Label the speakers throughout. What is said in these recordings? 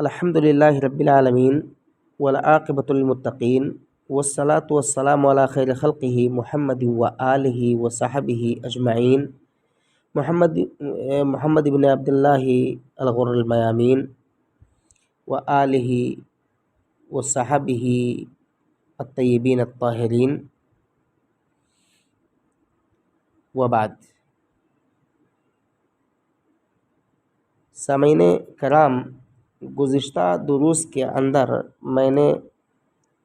Speaker 1: الحمد للہ رب العالمین والعاقبۃ للمتقین والصلاة والسلام علی خیر خلقہ محمد وآلہ وصحبہ اجمعین۔ محمد بن عبداللہ الغر المیامین وآلہ وصحبہ الطیبین الطاہرین، وبعد۔ سامعین کرام، گزشتہ دروس کے اندر میں نے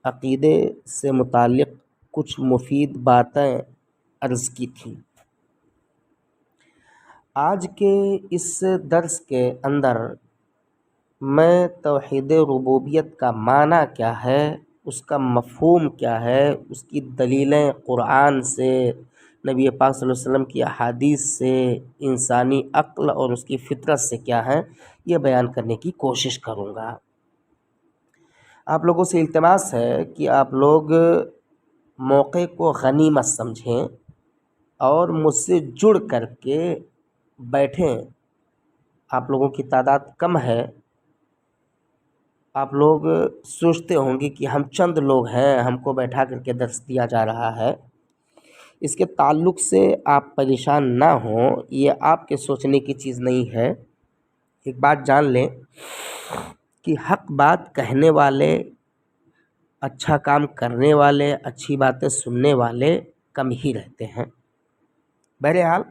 Speaker 1: عقیدے سے متعلق کچھ مفید باتیں عرض کی تھیں۔ آج کے اس درس کے اندر میں توحید ربوبیت کا معنی کیا ہے، اس کا مفہوم کیا ہے، اس کی دلیلیں قرآن سے، نبی پاک صلی اللہ علیہ وسلم کی احادیث سے، انسانی عقل اور اس کی فطرت سے کیا ہے، یہ بیان کرنے کی کوشش کروں گا۔ آپ لوگوں سے التماس ہے کہ آپ لوگ موقع کو غنیمت سمجھیں اور مجھ سے جڑ کر کے بیٹھیں۔ آپ لوگوں کی تعداد کم ہے، آپ لوگ سوچتے ہوں گے کہ ہم چند لوگ ہیں، ہم کو بیٹھا کر کے درس دیا جا رہا ہے۔ اس کے تعلق سے آپ پریشان نہ ہوں، یہ آپ کے سوچنے کی چیز نہیں ہے۔ ایک بات جان لیں کہ حق بات کہنے والے، اچھا کام کرنے والے، اچھی باتیں سننے والے کم ہی رہتے ہیں۔ بہرحال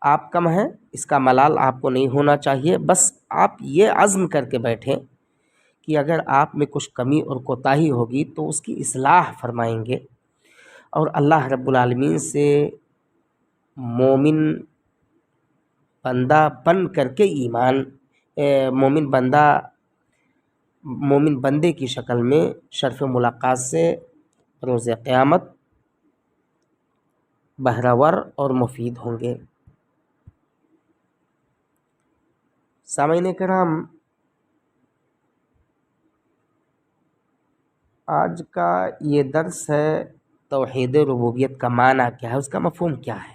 Speaker 1: آپ کم ہیں، اس کا ملال آپ کو نہیں ہونا چاہیے۔ بس آپ یہ عزم کر کے بیٹھیں کہ اگر آپ میں کچھ کمی اور کوتاہی ہوگی تو اس کی اصلاح فرمائیں گے، اور اللہ رب العالمین سے مومن بندہ بن کر کے مومن بندے کی شکل میں شرف ملاقات سے روز قیامت بہرور اور مفید ہوں گے۔ سامعین کرام، آج کا یہ درس ہے توحید ربوبیت کا معنی کیا ہے، اس کا مفہوم کیا ہے،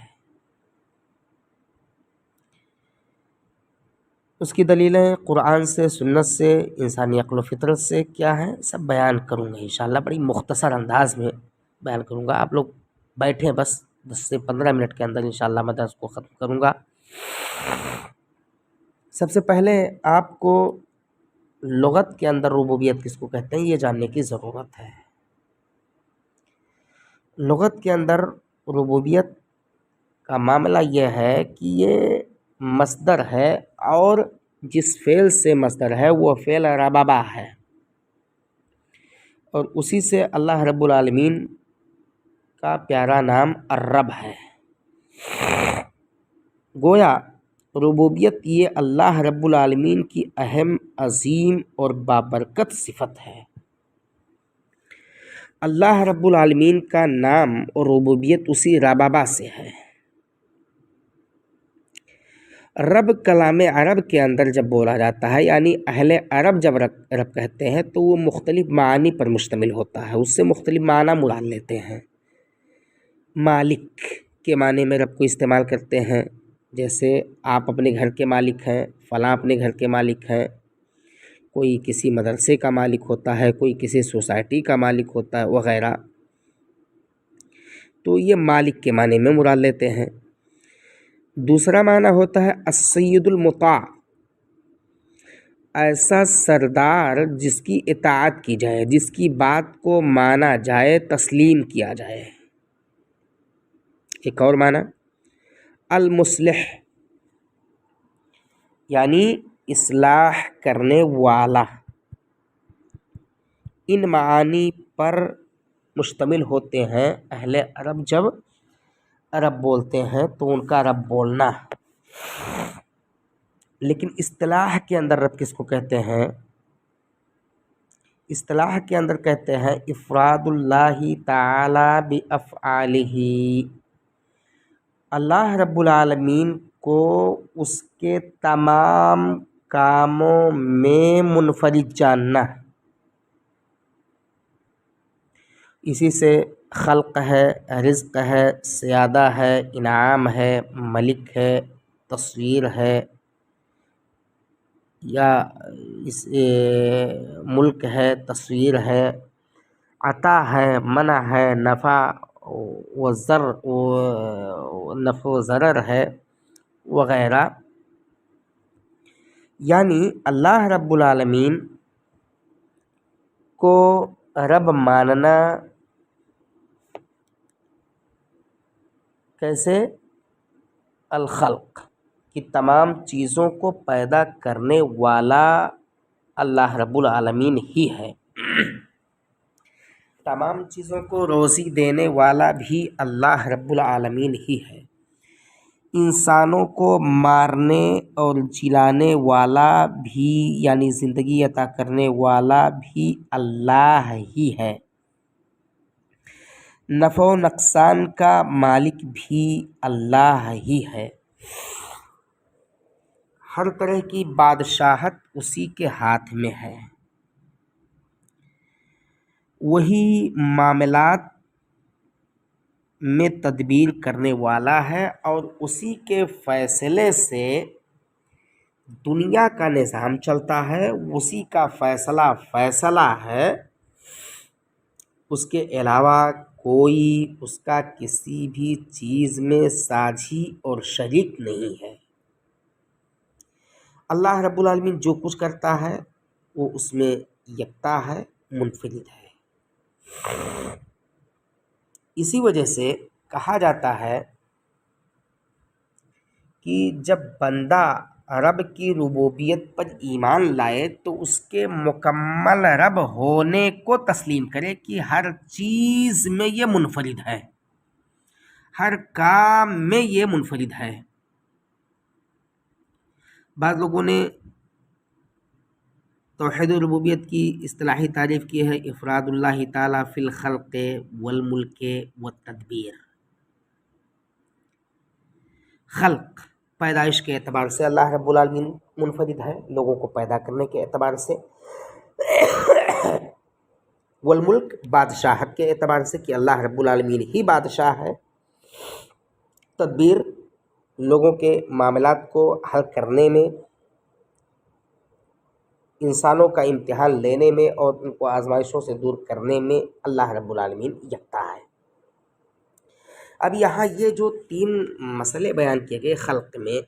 Speaker 1: اس کی دلیلیں قرآن سے، سنت سے، انسانی عقل و فطرت سے کیا ہیں، سب بیان کروں گا انشاءاللہ۔ بڑی مختصر انداز میں بیان کروں گا۔ آپ لوگ بیٹھیں، بس 10 سے 15 منٹ کے اندر انشاءاللہ میں درس کو ختم کروں گا۔ سب سے پہلے آپ کو لغت کے اندر ربوبیت کس کو کہتے ہیں یہ جاننے کی ضرورت ہے۔ لغت کے اندر ربوبیت کا معاملہ یہ ہے کہ یہ مصدر ہے، اور جس فعل سے مصدر ہے وہ فعل ربابہ ہے، اور اسی سے اللہ رب العالمین کا پیارا نام الرب ہے۔ گویا ربوبیت یہ اللہ رب العالمین کی اہم، عظیم اور بابرکت صفت ہے۔ اللہ رب العالمین کا نام اور ربوبیت اسی ربابہ سے ہے۔ رب کلام عرب کے اندر جب بولا جاتا ہے، یعنی اہل عرب جب رب کہتے ہیں تو وہ مختلف معانی پر مشتمل ہوتا ہے، اس سے مختلف معنی مراد لیتے ہیں۔ مالک کے معنی میں رب کو استعمال کرتے ہیں، جیسے آپ اپنے گھر کے مالک ہیں، فلاں اپنے گھر کے مالک ہیں، کوئی کسی مدرسے کا مالک ہوتا ہے، کوئی کسی سوسائٹی کا مالک ہوتا ہے وغیرہ، تو یہ مالک کے معنی میں مراد لیتے ہیں۔ دوسرا معنی ہوتا ہے السید المطاع، ایسا سردار جس کی اطاعت کی جائے، جس کی بات کو مانا جائے، تسلیم کیا جائے۔ ایک اور معنی المصلح، یعنی اصلاح کرنے والا۔ ان معانی پر مشتمل ہوتے ہیں اہل عرب جب رب بولتے ہیں تو ان کا رب بولنا۔ لیکن اصطلاح کے اندر رب کس کو کہتے ہیں؟ اصطلاح کے اندر کہتے ہیں افراد اللہ تعالی بافعالہ، اللہ رب العالمین کو اس کے تمام کاموں میں منفرد جاننا۔ اسی سے خلق ہے، رزق ہے، سیادہ ہے، انعام ہے، ملک ہے، تصویر ہے، یا اس ملک ہے، تصویر ہے، عطا ہے، منع ہے، نفع و ضرر ہے وغیرہ. یعنی اللہ رب العالمین کو رب ماننا کیسے؟ الخلق، کہ تمام چیزوں کو پیدا کرنے والا اللہ رب العالمین ہی ہے. تمام چیزوں کو روزی دینے والا بھی اللہ رب العالمین ہی ہے. انسانوں کو مارنے اور جلانے والا بھی، یعنی زندگی عطا کرنے والا بھی اللہ ہی ہے. نفع و نقصان کا مالک بھی اللہ ہی ہے. ہر طرح کی بادشاہت اسی کے ہاتھ میں ہے. وہی معاملات میں تدبیر کرنے والا ہے اور اسی کے فیصلے سے دنیا کا نظام چلتا ہے. اسی کا فیصلہ ہے. اس کے علاوہ کوئی اس کا کسی بھی چیز میں ساجھی اور شریک نہیں ہے. اللہ رب العالمین جو کچھ کرتا ہے وہ اس میں یکتا ہے، منفرد ہے. اسی وجہ سے کہا جاتا ہے کہ جب بندہ رب کی ربوبیت پر ایمان لائے تو اس کے مکمل رب ہونے کو تسلیم کرے کہ ہر چیز میں یہ منفرد ہے، ہر کام میں یہ منفرد ہے. بعض لوگوں نے توحید الربوبیت کی اصطلاحی تعریف کی ہے: افراد اللہ تعالیٰ فی الخلق والملک والتدبیر. خلق، پیدائش کے اعتبار سے اللہ رب العالمین منفرد ہے، لوگوں کو پیدا کرنے کے اعتبار سے. والملک، بادشاہت کے اعتبار سے کہ اللہ رب العالمین ہی بادشاہ ہے. تدبیر، لوگوں کے معاملات کو حل کرنے میں، انسانوں کا امتحان لینے میں اور ان کو آزمائشوں سے دور کرنے میں اللہ رب العالمین یکتا ہے. اب یہاں یہ جو 3 مسئلے بیان کیے گئے خلق میں،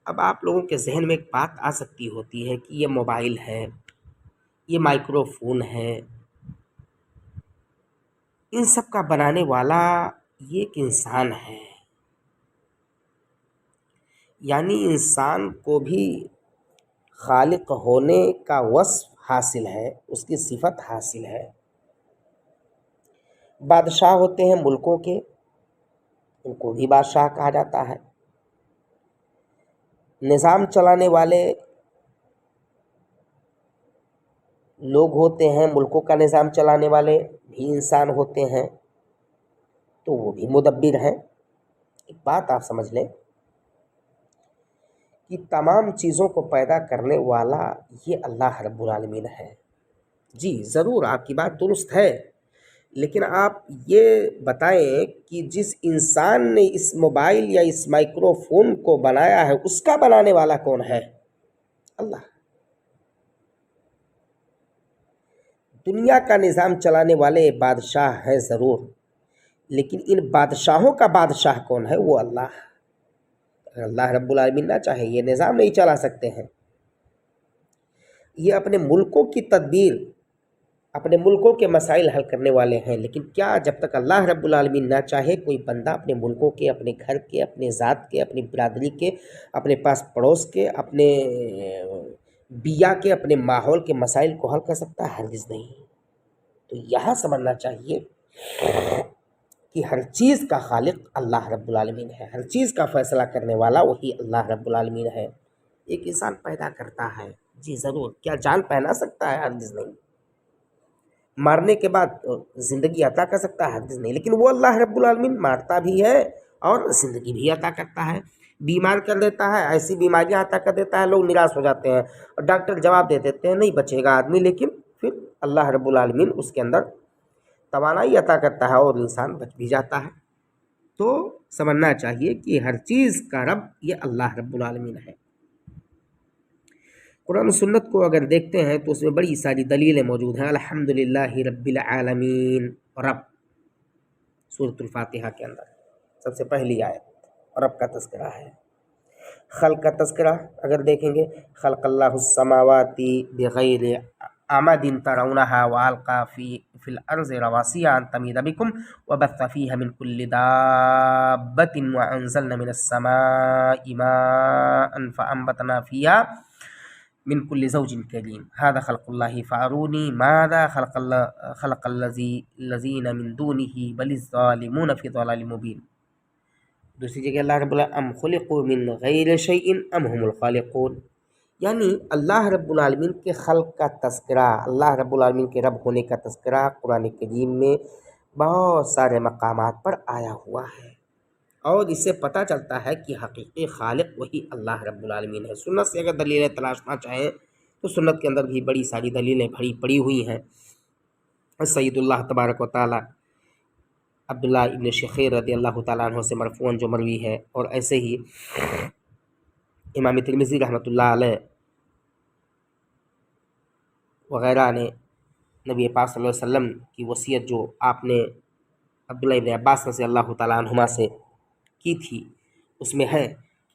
Speaker 1: اب آپ لوگوں کے ذہن میں ایک بات آ سکتی ہوتی ہے کہ یہ موبائل ہے، یہ مائکرو فون ہے، ان سب کا بنانے والا یہ ایک انسان ہے. یعنی انسان کو بھی خالق ہونے کا وصف حاصل ہے، اس کی صفت حاصل ہے. بادشاہ ہوتے ہیں ملکوں کے، ان کو بھی بادشاہ کہا جاتا ہے. نظام چلانے والے لوگ ہوتے ہیں، ملکوں کا نظام چلانے والے بھی انسان ہوتے ہیں، تو وہ بھی مدبر ہیں. ایک بات آپ سمجھ لیں کہ تمام چیزوں کو پیدا کرنے والا یہ اللہ رب العالمین ہے. جی ضرور آپ کی بات درست ہے، لیکن آپ یہ بتائیں کہ جس انسان نے اس موبائل یا اس مائکرو فون کو بنایا ہے، اس کا بنانے والا کون ہے؟ اللہ. دنیا کا نظام چلانے والے بادشاہ ہیں ضرور، لیکن ان بادشاہوں کا بادشاہ کون ہے؟ وہ اللہ. اللہ رب العالمین نہ چاہے یہ نظام نہیں چلا سکتے ہیں. یہ اپنے ملکوں کی تدبیر، اپنے ملکوں کے مسائل حل کرنے والے ہیں. لیکن کیا جب تک اللہ رب العالمین نہ چاہے کوئی بندہ اپنے ملکوں کے، اپنے گھر کے، اپنے ذات کے، اپنی برادری کے، اپنے پاس پڑوس کے، اپنے بیا کے، اپنے ماحول کے مسائل کو حل کر سکتا ہے؟ ہرگز نہیں. تو یہاں سمجھنا چاہیے کہ ہر چیز کا خالق اللہ رب العالمین ہے، ہر چیز کا فیصلہ کرنے والا وہی اللہ رب العالمین ہے. ایک انسان پیدا کرتا ہے، جی ضرور. کیا جان پہنا سکتا ہے؟ ہرگز نہیں. مارنے کے بعد زندگی عطا کر سکتا ہے؟ ہرگز نہیں. لیکن وہ اللہ رب العالمین مارتا بھی ہے اور زندگی بھی عطا کرتا ہے، بیمار کر دیتا ہے، ایسی بیماریاں عطا کر دیتا ہے، لوگ نراش ہو جاتے ہیں اور ڈاکٹر جواب دے دیتے ہیں نہیں بچے گا آدمی، لیکن پھر اللہ رب العالمین اس کے اندر توانائی عطا کرتا ہے اور انسان بچ بھی جاتا ہے. تو سمجھنا چاہیے کہ ہر چیز کا رب یہ اللہ رب العالمین ہے. قرآن و سنت کو اگر دیکھتے ہیں تو اس میں بڑی ساری دلیلیں موجود ہیں. الحمدللہ رب العالمین، رب سورۃ الفاتحہ کے اندر سب سے پہلی آیت رب کا تذکرہ ہے. خلق کا تذکرہ اگر دیکھیں گے، خلق اللہ السماوات بغیر عمد ترونها والقى في الارض رواسي ان تميد بكم وبث فيها من كل دابة وانزلنا من السماء ماء فانبتنا فيها من كل زوج كريم هذا خلق الله فاروني ماذا خلق الذين من دونه بل الظالمون في ضلال مبين. دوسری جگہ اللہ رب العالمین ام خلقوا من غیر شیء ام هم الخالقون، یعنی اللہ رب العالمین کے خلق کا تذکرہ، اللہ رب العالمین کے رب ہونے کا تذکرہ قرآن کریم میں بہت سارے مقامات پر آیا ہوا ہے، اور اس سے پتہ چلتا ہے کہ حقیقی خالق وہی اللہ رب العالمین ہے. سنت سے اگر دلیلیں تلاشنا چاہیں تو سنت کے اندر بھی بڑی ساری دلیلیں پڑی ہوئی ہیں. سید اللہ تبارک و تعالی عبداللہ ابن شخیر رضی اللہ تعالیٰ عنہ سے مرفوعاً جو مروی ہے، اور ایسے ہی امام ترمذی رحمۃ اللہ علیہ وغیرہ نے نبی پاک صلی اللہ علیہ وسلم کی وصیت جو آپ نے عبداللہ ابن عباس رضی اللہ تعالیٰ عنہما سے کی تھی، اس میں ہے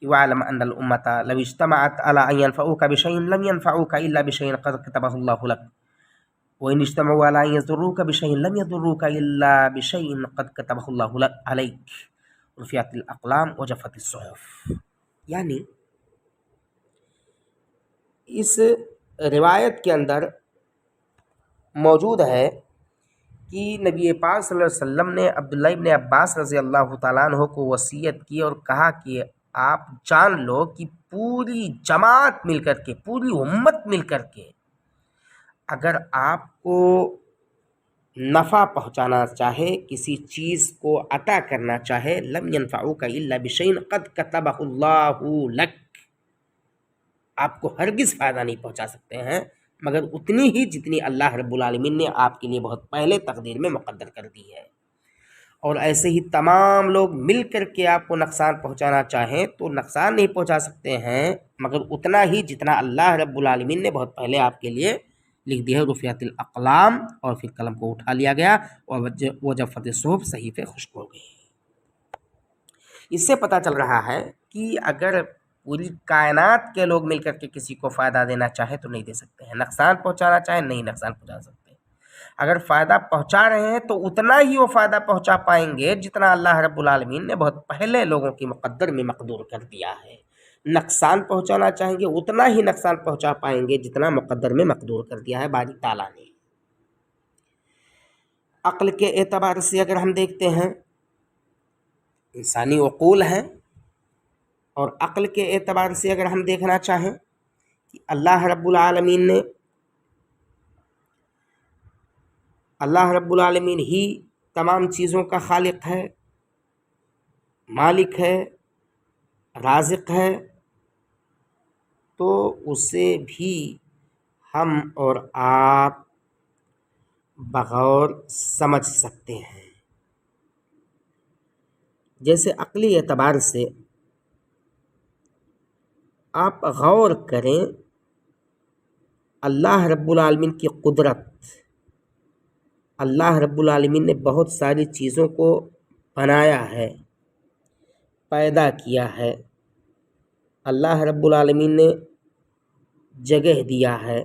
Speaker 1: کہ وَعْلَمْ أَنَّ الْأُمَّةَ لَوْ اجْتَمَعَتْ عَلَىٰ أَن يَنفَعُوكَ بِشَيْءٍ لَمْ يَنفَعُوكَ إِلَّا بِشَيْءٍ قَدْ كَتَبَهُ اللَّهُ لَكَ وَإِنِ اجْتَمَعُوا عَلَىٰ أَن يَضُرُّوكَ بِشَيْءٍ لَمْ يَضُرُّوكَ إِلَّا بِشَيْءٍ قَدْ كَتَبَهُ اللَّهُ عَلَيْكَ رُفِعَتِ الْأَقْلَامُ وَجَفَّتِ الصُّحُفُ. یعنی اس روایت کے اندر موجود ہے کہ نبی پاک صلی اللہ علیہ وسلم نے عبداللہ ابن عباس رضی اللہ تعالیٰ عنہ کو وصیت کی اور کہا کہ آپ جان لو کہ پوری جماعت مل کر کے، پوری امت مل کر کے اگر آپ کو نفع پہنچانا چاہے، کسی چیز کو عطا کرنا چاہے، لم ينفعوک الا بشیء قد کتبہ اللہ لک، آپ کو ہرگز فائدہ نہیں پہنچا سکتے ہیں مگر اتنی ہی جتنی اللہ رب العالمین نے آپ کے لیے بہت پہلے تقدیر میں مقدر کر دی ہے. اور ایسے ہی تمام لوگ مل کر کے آپ کو نقصان پہنچانا چاہیں تو نقصان نہیں پہنچا سکتے ہیں مگر اتنا ہی جتنا اللہ رب العالمین نے بہت پہلے آپ کے لیے لکھ دیا ہے. رفعت الاقلام، اور پھر قلم کو اٹھا لیا گیا، اور وجفت الصحف، صحیفے خشک ہو گئی. اس سے پتہ چل رہا ہے کہ اگر پوری کائنات کے لوگ مل کر کے کسی کو فائدہ دینا چاہے تو نہیں دے سکتے ہیں، نقصان پہنچانا چاہے نہیں نقصان پہنچا سکتے. اگر فائدہ پہنچا رہے ہیں تو اتنا ہی وہ فائدہ پہنچا پائیں گے جتنا اللہ رب العالمین نے بہت پہلے لوگوں کی مقدر میں مقدور کر دیا ہے. نقصان پہنچانا چاہیں گے اتنا ہی نقصان پہنچا پائیں گے جتنا مقدر میں مقدور کر دیا ہے باری تعالیٰ نے. عقل کے اعتبار سے اگر ہم دیکھتے ہیں، انسانی عقول ہیں، اور عقل کے اعتبار سے اگر ہم دیکھنا چاہیں کہ اللہ رب العالمین ہی تمام چیزوں کا خالق ہے، مالک ہے، رازق ہے، تو اسے بھی ہم اور آپ بغور سمجھ سکتے ہیں. جیسے عقلی اعتبار سے آپ غور کریں، اللہ رب العالمین کی قدرت، اللہ رب العالمین نے بہت ساری چیزوں کو بنایا ہے، پیدا کیا ہے. اللہ رب العالمین نے جگہ دیا ہے،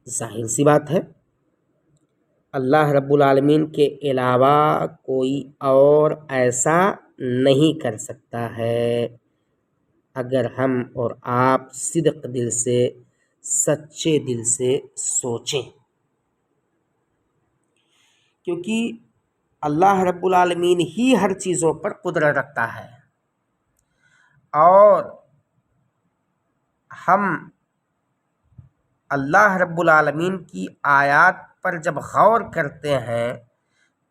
Speaker 1: ظاہر سی بات ہے اللہ رب العالمین کے علاوہ کوئی اور ایسا نہیں کر سکتا ہے. اگر ہم اور آپ صدق دل سے، سچے دل سے سوچیں، کیونکہ اللہ رب العالمین ہی ہر چیزوں پر قدرت رکھتا ہے، اور ہم اللہ رب العالمین کی آیات پر جب غور کرتے ہیں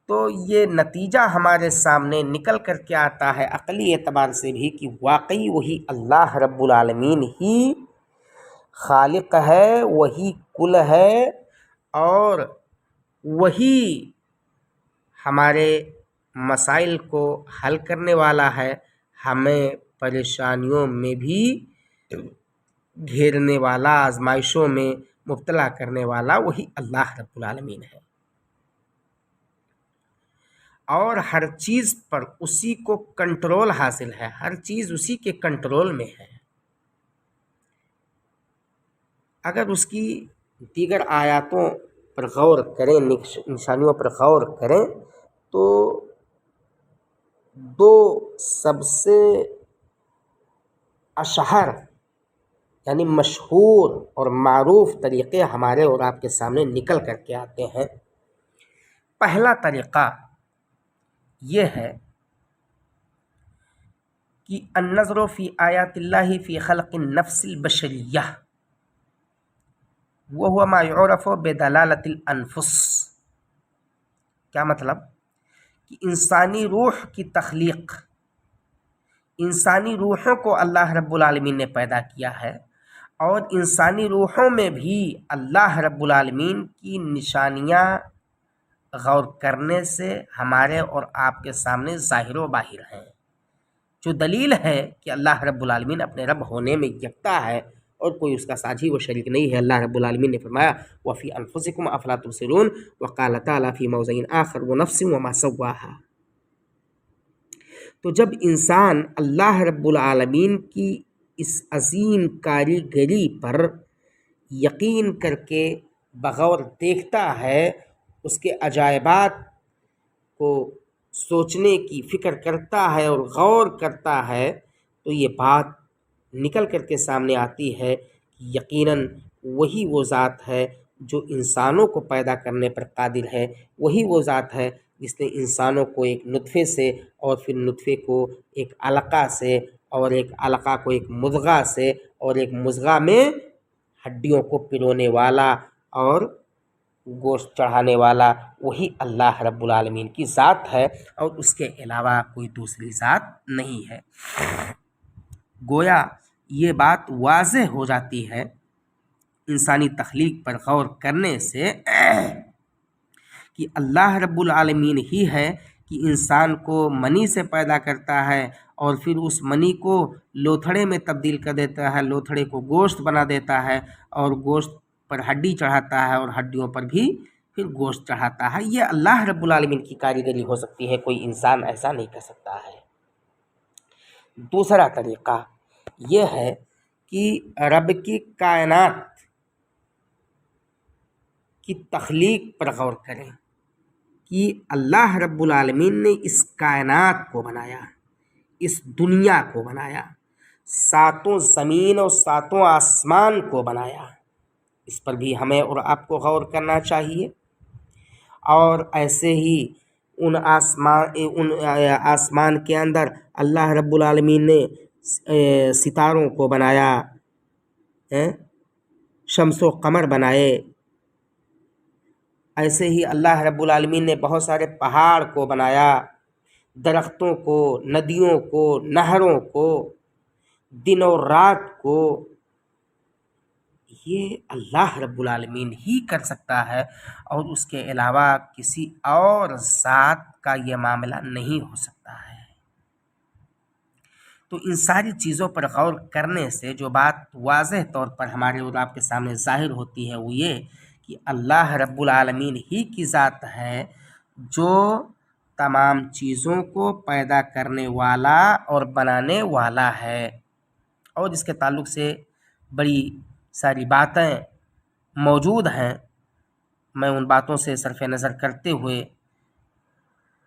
Speaker 1: تو یہ نتیجہ ہمارے سامنے نکل کر کے آتا ہے عقلی اعتبار سے بھی کہ واقعی وہی اللہ رب العالمین ہی خالق ہے، وہی کل ہے، اور وہی ہمارے مسائل کو حل کرنے والا ہے، ہمیں پریشانیوں میں بھی گھیرنے والا، آزمائشوں میں مبتلا کرنے والا وہی اللہ رب العالمین ہے، اور ہر چیز پر اسی کو کنٹرول حاصل ہے، ہر چیز اسی کے کنٹرول میں ہے۔ اگر اس کی دیگر آیاتوں پر غور کریں، نشانیوں پر غور کریں، تو دو سب سے اشہر یعنی مشہور اور معروف طریقے ہمارے اور آپ کے سامنے نکل کر کے آتے ہیں۔ پہلا طریقہ یہ ہے کہ النظر فی آیات اللہ فی خلق النفس البشریہ وہو ما یعرف بدلالۃ الانفس۔ کیا مطلب؟ کہ انسانی روح کی تخلیق، انسانی روحوں کو اللہ رب العالمین نے پیدا کیا ہے، اور انسانی روحوں میں بھی اللہ رب العالمین کی نشانیاں غور کرنے سے ہمارے اور آپ کے سامنے ظاہر و باہر ہیں، جو دلیل ہے کہ اللہ رب العالمین اپنے رب ہونے میں یکتا ہے اور کوئی اس کا ساجی و شریک نہیں ہے۔ اللہ رب العالمین نے فرمایا وَفِي أَنفُسِكُمْ أَفَلَا تُبْصِرُونَ، وَقَالَ تَعَالَىٰ فِي موضع آخر وَنَفْسٍ وَمَا سَوَّاهَا۔ تو جب انسان اللہ رب العالمین کی اس عظیم کاریگری پر یقین کر کے بغور دیکھتا ہے، اس کے عجائبات کو سوچنے کی فکر کرتا ہے اور غور کرتا ہے، تو یہ بات نکل کر کے سامنے آتی ہے کہ یقیناً وہی وہ ذات ہے جو انسانوں کو پیدا کرنے پر قادر ہے، وہی وہ ذات ہے جس نے انسانوں کو ایک نطفے سے، اور پھر نطفے کو ایک علقہ سے، اور ایک علقہ کو ایک مضغہ سے، اور ایک مضغہ میں ہڈیوں کو پرونے والا اور گوشت چڑھانے والا وہی اللہ رب العالمین کی ذات ہے، اور اس کے علاوہ کوئی دوسری ذات نہیں ہے۔ گویا یہ بات واضح ہو جاتی ہے انسانی تخلیق پر غور کرنے سے کہ اللہ رب العالمین ہی ہے کہ انسان کو منی سے پیدا کرتا ہے، اور پھر اس منی کو لوتھڑے میں تبدیل کر دیتا ہے، لوتھڑے کو گوشت بنا دیتا ہے، اور گوشت پر ہڈی چڑھاتا ہے، اور ہڈیوں پر بھی پھر گوشت چڑھاتا ہے۔ یہ اللہ رب العالمین کی کاریگری ہو سکتی ہے، کوئی انسان ایسا نہیں کر سکتا ہے۔ دوسرا طریقہ یہ ہے کہ رب کی کائنات کی تخلیق پر غور کریں کہ اللہ رب العالمین نے اس کائنات کو بنایا، اس دنیا کو بنایا، ساتوں زمین اور ساتوں آسمان کو بنایا، اس پر بھی ہمیں اور آپ کو غور کرنا چاہیے۔ اور ایسے ہی ان آسمان کے اندر اللہ رب العالمین نے ستاروں کو بنایا، شمس و قمر بنائے۔ ایسے ہی اللہ رب العالمین نے بہت سارے پہاڑ کو بنایا، درختوں کو، ندیوں کو، نہروں کو، دن اور رات کو۔ یہ اللہ رب العالمین ہی کر سکتا ہے، اور اس کے علاوہ کسی اور ذات کا یہ معاملہ نہیں ہو سکتا ہے۔ تو ان ساری چیزوں پر غور کرنے سے جو بات واضح طور پر ہمارے اور آپ کے سامنے ظاہر ہوتی ہے وہ یہ کہ اللہ رب العالمین ہی کی ذات ہے جو تمام چیزوں کو پیدا کرنے والا اور بنانے والا ہے۔ اور اس کے تعلق سے بڑی ساری باتیں موجود ہیں، میں ان باتوں سے صرف نظر کرتے ہوئے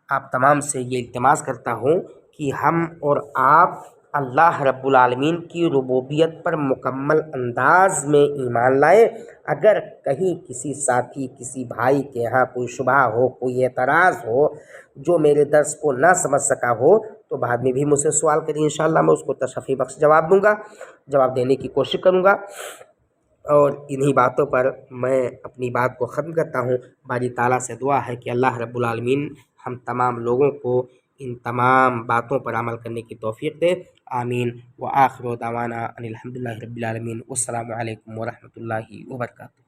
Speaker 1: آپ تمام سے یہ التماس کرتا ہوں کہ ہم اور آپ اللہ رب العالمین کی ربوبیت پر مکمل انداز میں ایمان لائیں۔ اگر کہیں کسی ساتھی، کسی بھائی کے یہاں کوئی شبہ ہو، کوئی اعتراض ہو، جو میرے درس کو نہ سمجھ سکا ہو، تو بعد میں بھی مجھ سے سوال کریں، انشاءاللہ میں اس کو تشفی بخش جواب دوں گا، جواب دینے کی کوشش کروں گا۔ اور انہی باتوں پر میں اپنی بات کو ختم کرتا ہوں۔ باری تعالیٰ سے دعا ہے کہ اللہ رب العالمین ہم تمام لوگوں کو ان تمام باتوں پر عمل کرنے کی توفیق دے، آمین۔ وآخر دعوانا ان الحمدللہ رب العالمین، والسلام علیکم ورحمۃ اللہ وبرکاتہ۔